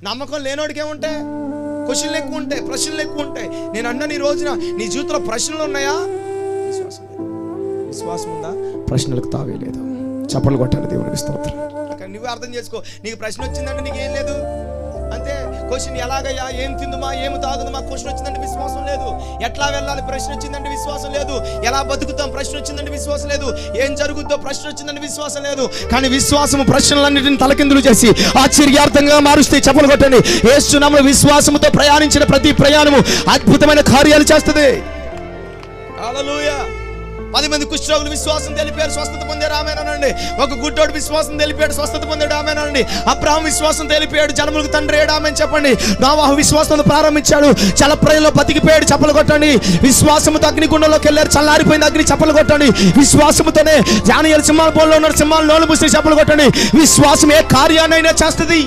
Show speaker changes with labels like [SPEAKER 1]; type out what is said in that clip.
[SPEAKER 1] నమ్మకం లేనోడికి ఏముంటాయి? క్వశ్చన్లు ఎక్కువ ఉంటాయి, ప్రశ్నలు ఎక్కువ ఉంటాయి. నేను అన్న ఈ రోజున నీ జీవితంలో ప్రశ్నలు ఉన్నాయా? విశ్వాసం లేదు. విశ్వాసం ఉందా? ప్రశ్నలకు తావే లేదు. చప్పలు కొట్టాలి దేవునికి స్తోత్రం. నువ్వు అర్థం చేసుకో. నీకు ప్రశ్న వచ్చిందంటే నీకేం లేదు అంతే. క్వశ్చన్ ఎలాగయ్యా, ఏం తిందుమా, ఏమి తాగుదుమా, క్వశ్చన్ వచ్చిందంటే విశ్వాసం లేదు. ఎట్లా వెళ్ళాలి, ప్రశ్న వచ్చిందంటే విశ్వాసం లేదు. ఎలా బతుకుతాం, ప్రశ్న వచ్చిందంటే విశ్వాసం లేదు. ఏం జరుగుద్దో, ప్రశ్న వచ్చిందంటే విశ్వాసం లేదు. కానీ విశ్వాసము ప్రశ్నలన్నిటిని తలకిందులు చేసి ఆశ్చర్యార్థంగా మారుస్తే చప్పలు కొట్టండి. యేసు నామములో విశ్వాసముతో ప్రయాణించిన ప్రతి ప్రయాణము అద్భుతమైన కార్యాలు చేస్తుంది. హల్లెలూయా. 10 మంది కుష్ఠరోగులు విశ్వాసం తెలిపారు, స్వస్థత పొందారు. ఆమేనండి. ఒక గుడ్డోడు విశ్వాసం తెలిపాడు, స్వస్థత పొందాడు. ఆమేనండి. అబ్రాహాము విశ్వాసం తెలిపాడు, జనములకు తండ్రి అయ్యాడు. ఆమేన్ చెప్పండి. నోవాహు విశ్వాసంతో ప్రారంభించాడు, జలప్రళయంలో బతికిపోయాడు. చప్పలు కొట్టండి. విశ్వాసముతో అగ్నిగుండంలోకి వెళ్ళారు, చల్లారిపోయింది అగ్ని. చప్పలు కొట్టండి. విశ్వాసముతోనే దానియేలు సింహాల బోన్లో ఉన్నాడు, సింహాలు నోలు మూసి. చప్పలు కొట్టండి. విశ్వాసం ఏ కార్యాన్నైనా చేస్తుంది.